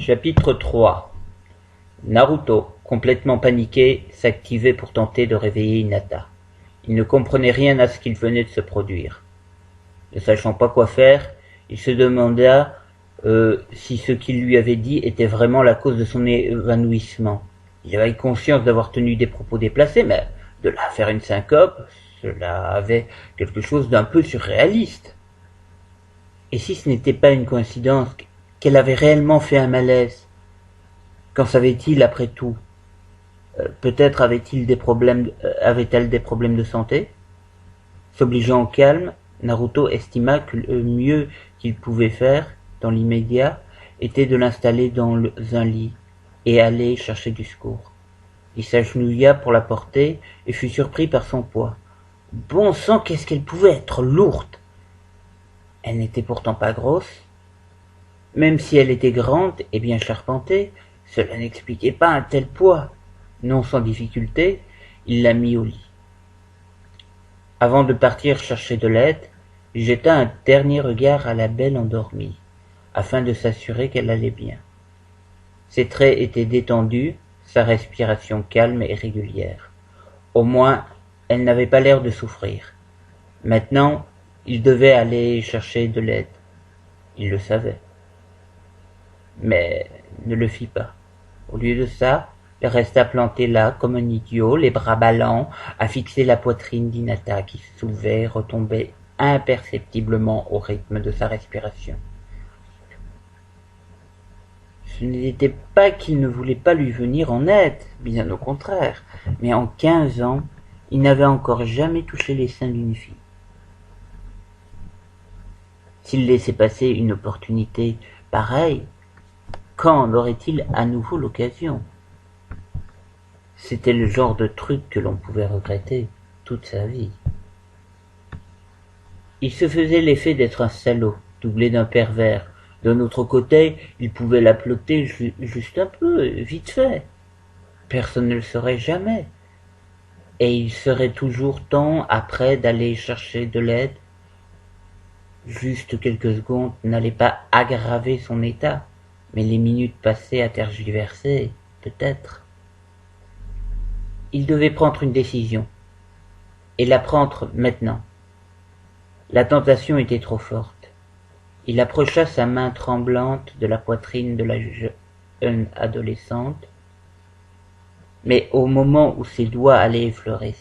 Chapitre 3. Naruto, complètement paniqué, s'activait pour tenter de réveiller Hinata. Il ne comprenait rien à ce qu'il venait de se produire. Ne sachant pas quoi faire, il se demanda si ce qu'il lui avait dit était vraiment la cause de son évanouissement. Il avait conscience d'avoir tenu des propos déplacés, mais de là faire une syncope, cela avait quelque chose d'un peu surréaliste. Et si ce n'était pas une coïncidence, qu'elle avait réellement fait un malaise? Qu'en savait-il après tout? Peut-être avait-elle des problèmes de santé? S'obligeant au calme, Naruto estima que le mieux qu'il pouvait faire, dans l'immédiat, était de l'installer dans un lit et aller chercher du secours. Il s'agenouilla pour la porter et fut surpris par son poids. Bon sang, qu'est-ce qu'elle pouvait être lourde! Elle n'était pourtant pas grosse. Même si elle était grande et bien charpentée, cela n'expliquait pas un tel poids. Non sans difficulté, il la mit au lit. Avant de partir chercher de l'aide, il jeta un dernier regard à la belle endormie, afin de s'assurer qu'elle allait bien. Ses traits étaient détendus, sa respiration calme et régulière. Au moins, elle n'avait pas l'air de souffrir. Maintenant, il devait aller chercher de l'aide. Il le savait. Mais ne le fit pas. Au lieu de ça, il resta planté là, comme un idiot, les bras ballants, à fixer la poitrine d'Hinata qui se soulevait et retombait imperceptiblement au rythme de sa respiration. Ce n'était pas qu'il ne voulait pas lui venir en aide, bien au contraire, mais en 15 ans, il n'avait encore jamais touché les seins d'une fille. S'il laissait passer une opportunité pareille, quand en aurait-il à nouveau l'occasion? C'était le genre de truc que l'on pouvait regretter toute sa vie. Il se faisait l'effet d'être un salaud, doublé d'un pervers. D'un autre côté, il pouvait la ploter juste un peu, vite fait. Personne ne le saurait jamais. Et il serait toujours temps après d'aller chercher de l'aide. Juste quelques secondes n'allaient pas aggraver son état, mais les minutes passées à tergiverser, peut-être. Il devait prendre une décision, et la prendre maintenant. La tentation était trop forte. Il approcha sa main tremblante de la poitrine de la jeune adolescente, mais au moment où ses doigts allaient effleurer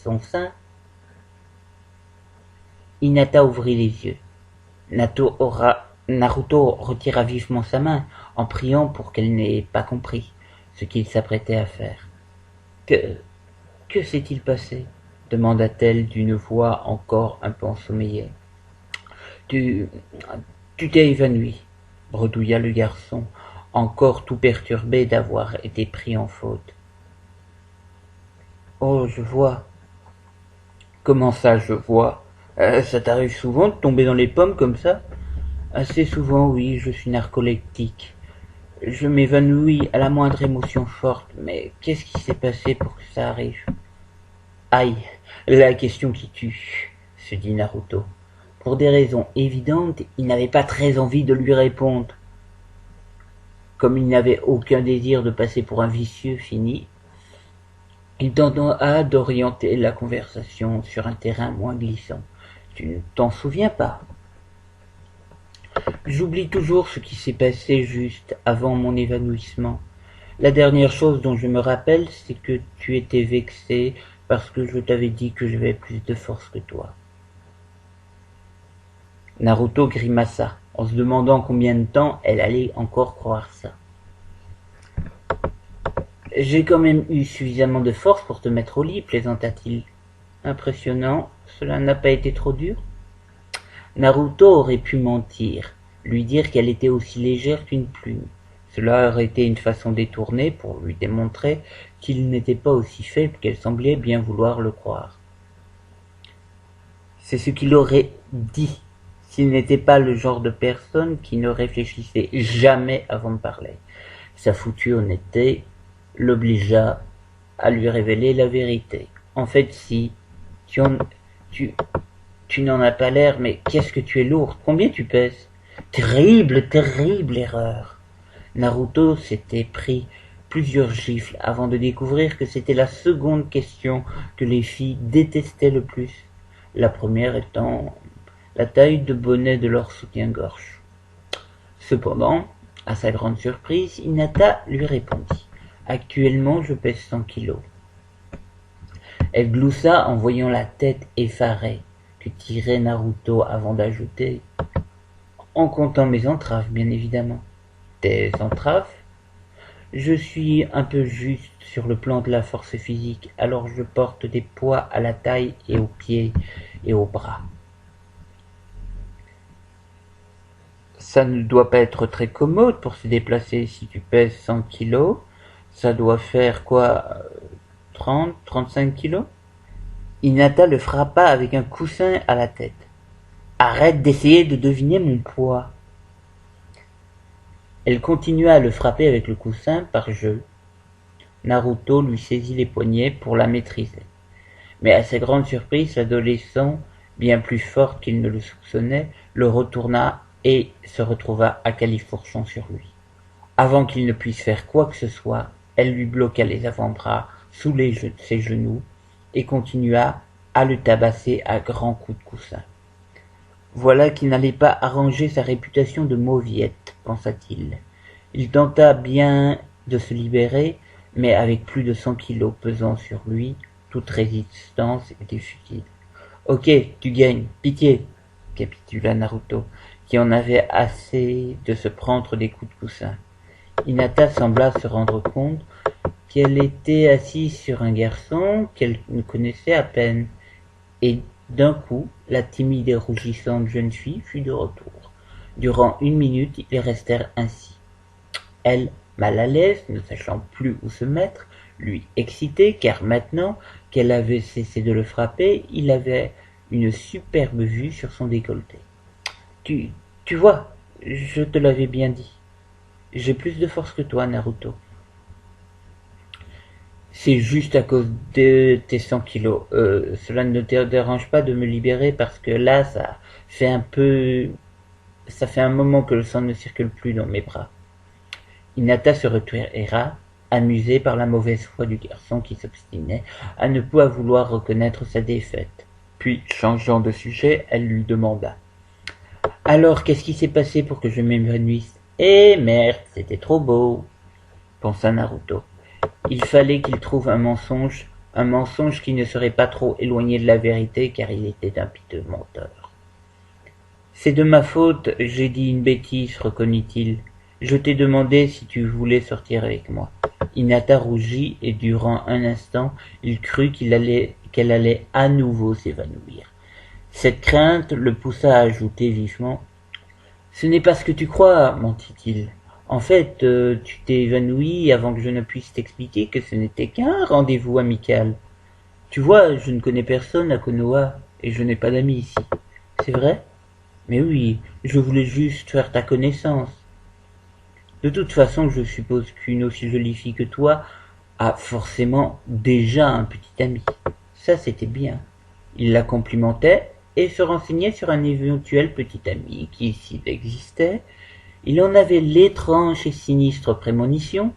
son sein, Hinata ouvrit les yeux. Naruto retira vivement sa main, en priant pour qu'elle n'ait pas compris ce qu'il s'apprêtait à faire. Que s'est-il passé? Demanda-t-elle d'une voix encore un peu ensommeillée. Tu t'es évanoui, bredouilla le garçon, encore tout perturbé d'avoir été pris en faute. Oh, je vois. Comment ça, je vois? Ça t'arrive souvent de tomber dans les pommes comme ça? Assez souvent, oui, je suis narcoleptique. Je m'évanouis à la moindre émotion forte, mais qu'est-ce qui s'est passé pour que ça arrive? Aïe, la question qui tue, se dit Naruto. Pour des raisons évidentes, il n'avait pas très envie de lui répondre. Comme il n'avait aucun désir de passer pour un vicieux fini, il tenta d'orienter la conversation sur un terrain moins glissant. Tu ne t'en souviens pas? J'oublie toujours ce qui s'est passé juste avant mon évanouissement. La dernière chose dont je me rappelle, c'est que tu étais vexé parce que je t'avais dit que j'avais plus de force que toi. Naruto grimaça, en se demandant combien de temps elle allait encore croire ça. J'ai quand même eu suffisamment de force pour te mettre au lit, plaisanta-t-il. Impressionnant, cela n'a pas été trop dur? Naruto aurait pu mentir, lui dire qu'elle était aussi légère qu'une plume. Cela aurait été une façon détournée pour lui démontrer qu'il n'était pas aussi faible qu'elle semblait bien vouloir le croire. C'est ce qu'il aurait dit s'il n'était pas le genre de personne qui ne réfléchissait jamais avant de parler. Sa foutue honnêteté l'obligea à lui révéler la vérité. En fait, si, tu n'en as pas l'air, mais qu'est-ce que tu es lourde? Combien tu pèses? Terrible, terrible erreur. Naruto s'était pris plusieurs gifles avant de découvrir que c'était la seconde question que les filles détestaient le plus, la première étant la taille de bonnet de leur soutien-gorge. Cependant, à sa grande surprise, Hinata lui répondit: « Actuellement, je pèse 100 kilos. » Elle gloussa en voyant la tête effarée que tirait Naruto avant d'ajouter: « En comptant mes entraves, bien évidemment. » « Tes entraves ? Je suis un peu juste sur le plan de la force physique, alors je porte des poids à la taille et aux pieds et aux bras. Ça ne doit pas être très commode pour se déplacer si tu pèses 100 kilos. Ça doit faire quoi, 30, 35 kilos? Hinata le frappa avec un coussin à la tête. Arrête d'essayer de deviner mon poids. Elle continua à le frapper avec le coussin par jeu. Naruto lui saisit les poignets pour la maîtriser. Mais à sa grande surprise, l'adolescent, bien plus fort qu'il ne le soupçonnait, le retourna et se retrouva à califourchon sur lui. Avant qu'il ne puisse faire quoi que ce soit, elle lui bloqua les avant-bras sous ses genoux et continua à le tabasser à grands coups de coussin. Voilà qui n'allait pas arranger sa réputation de mauviette, pensa-t-il. Il tenta bien de se libérer, mais avec plus de 100 kilos pesant sur lui, toute résistance était futile. « Ok, tu gagnes, pitié !» capitula Naruto, qui en avait assez de se prendre des coups de coussin. Hinata sembla se rendre compte qu'elle était assise sur un garçon qu'elle ne connaissait à peine, et d'un coup, la timide et rougissante jeune fille fut de retour. Durant 1 minute, ils restèrent ainsi. Elle, mal à l'aise, ne sachant plus où se mettre, lui excitée, car maintenant qu'elle avait cessé de le frapper, il avait une superbe vue sur son décolleté. Tu vois, je te l'avais bien dit. J'ai plus de force que toi, Naruto. C'est juste à cause de tes 100 kilos. Cela ne te dérange pas de me libérer parce que là, ça fait un moment que le sang ne circule plus dans mes bras. Hinata se retira, amusée par la mauvaise foi du garçon qui s'obstinait à ne pas vouloir reconnaître sa défaite. Puis, changeant de sujet, elle lui demanda: « Alors, qu'est-ce qui s'est passé pour que je m'évanouisse ? Eh merde, c'était trop beau !» pensa Naruto. Il fallait qu'il trouve un mensonge qui ne serait pas trop éloigné de la vérité, car il était un piteux menteur. « C'est de ma faute, j'ai dit une bêtise, reconnut-il. Je t'ai demandé si tu voulais sortir avec moi. » Hinata rougit et durant un instant, il crut qu'elle allait à nouveau s'évanouir. Cette crainte le poussa à ajouter vivement: « Ce n'est pas ce que tu crois, mentit-il. En fait, tu t'es évanoui avant que je ne puisse t'expliquer que ce n'était qu'un rendez-vous amical. Tu vois, je ne connais personne à Konoha et je n'ai pas d'amis ici. C'est vrai ? Mais oui, je voulais juste faire ta connaissance. De toute façon, je suppose qu'une aussi jolie fille que toi a forcément déjà un petit ami. » Ça, c'était bien. Il la complimentait et se renseignait sur un éventuel petit ami qui, s'il existait, il en avait l'étrange et sinistre prémonition,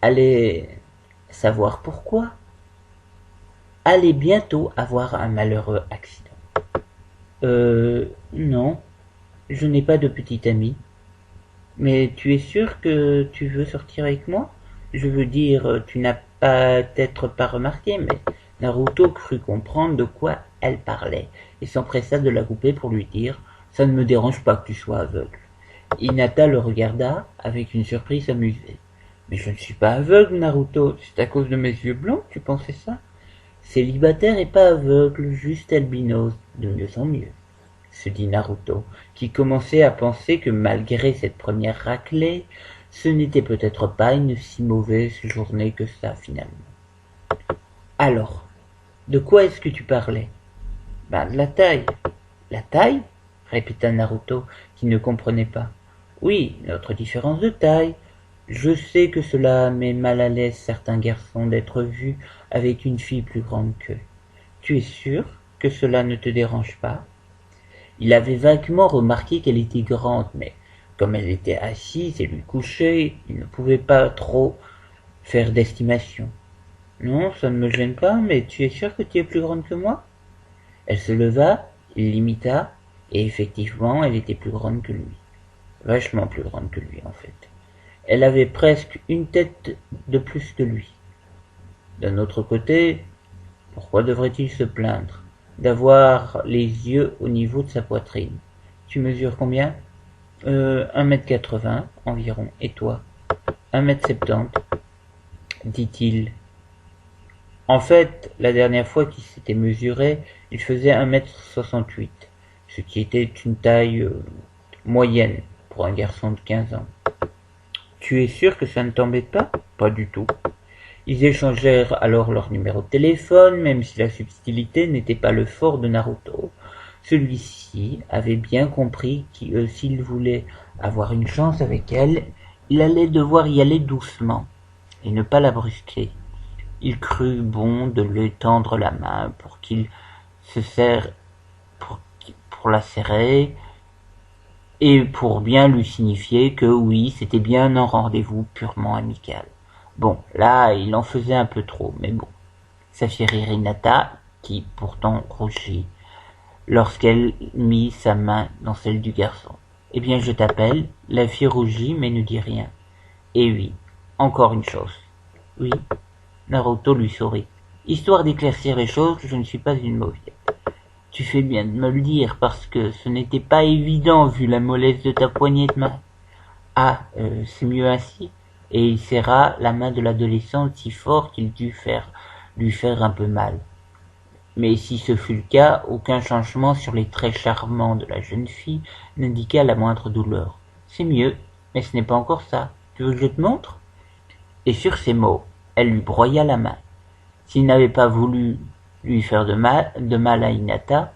allait savoir pourquoi, allait bientôt avoir un malheureux accident. Non, je n'ai pas de petit ami. Mais tu es sûr que tu veux sortir avec moi? Je veux dire, tu n'as peut-être pas remarqué, mais Naruto crut comprendre de quoi elle parlait, et s'empressa de la couper pour lui dire: « Ça ne me dérange pas que tu sois aveugle. » Hinata le regarda avec une surprise amusée. « Mais je ne suis pas aveugle, Naruto, c'est à cause de mes yeux blancs que tu pensais ça? Célibataire et pas aveugle, juste albinos, de mieux en mieux. » se dit Naruto, qui commençait à penser que malgré cette première raclée, ce n'était peut-être pas une si mauvaise journée que ça finalement. « Alors, de quoi est-ce que tu parlais? »« De la taille. »« La taille ?» répéta Naruto, qui ne comprenait pas. « Oui, notre différence de taille. Je sais que cela met mal à l'aise certains garçons d'être vus avec une fille plus grande qu'eux. Tu es sûr que cela ne te dérange pas? » Il avait vaguement remarqué qu'elle était grande, mais Comme elle était assise et lui couchait, il ne pouvait pas trop faire d'estimation. Non, ça ne me gêne pas, mais tu es sûr que tu es plus grande que moi? Elle se leva, il l'imita, et effectivement, elle était plus grande que lui. Vachement plus grande que lui, en fait. Elle avait presque une tête de plus que lui. D'un autre côté, pourquoi devrait-il se plaindre d'avoir les yeux au niveau de sa poitrine? Tu mesures combien? 1,80 m environ. Et toi? 1,70 m, dit-il. En fait, la dernière fois qu'il s'était mesuré, il faisait 1,68 m, ce qui était une taille moyenne pour un garçon de 15 ans. Tu es sûr que ça ne t'embête pas? Pas du tout. Ils échangèrent alors leur numéro de téléphone, même si la subtilité n'était pas le fort de Naruto. Celui-ci avait bien compris que s'il voulait avoir une chance avec elle, il allait devoir y aller doucement et ne pas la brusquer. Il crut bon de lui tendre la main pour qu'il se serre, pour la serrer, et pour bien lui signifier que oui, c'était bien un rendez-vous purement amical. Bon, là, il en faisait un peu trop, mais bon. Ça fit rire Hinata, qui pourtant rougit, lorsqu'elle mit sa main dans celle du garçon. Eh bien, je t'appelle. La fille rougit, mais ne dit rien. Et oui, encore une chose. Oui. Naruto lui sourit. Histoire d'éclaircir les choses, je ne suis pas une mauviette. Tu fais bien de me le dire, parce que ce n'était pas évident vu la mollesse de ta poignée de main. Ah, c'est mieux ainsi. Et il serra la main de l'adolescente si fort qu'il dut lui faire un peu mal. Mais si ce fut le cas, aucun changement sur les traits charmants de la jeune fille n'indiqua la moindre douleur. C'est mieux, mais ce n'est pas encore ça. Tu veux que je te montre? Et sur ces mots, elle lui broya la main. S'il n'avait pas voulu lui faire de mal à Hinata,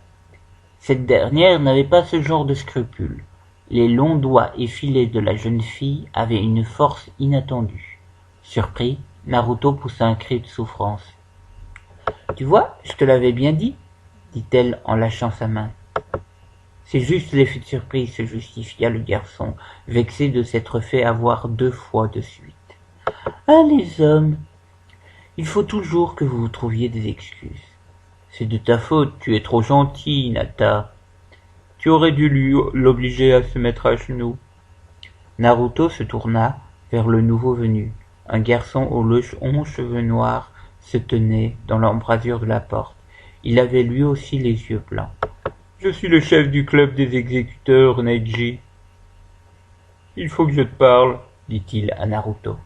cette dernière n'avait pas ce genre de scrupules. Les longs doigts effilés de la jeune fille avaient une force inattendue. Surpris, Naruto poussa un cri de souffrance. « Tu vois, je te l'avais bien dit, » dit-elle en lâchant sa main. « C'est juste l'effet de surprise, » se justifia le garçon, vexé de s'être fait avoir 2 fois de suite. « Ah, les hommes, il faut toujours que vous vous trouviez des excuses. »« C'est de ta faute, tu es trop gentil, Hinata. Tu aurais dû l'obliger à se mettre à genoux. » Naruto se tourna vers le nouveau venu. Un garçon aux longs cheveux noirs se tenait dans l'embrasure de la porte. Il avait lui aussi les yeux blancs. « Je suis le chef du club des exécuteurs, Neji. Il faut que je te parle, dit-il à Naruto.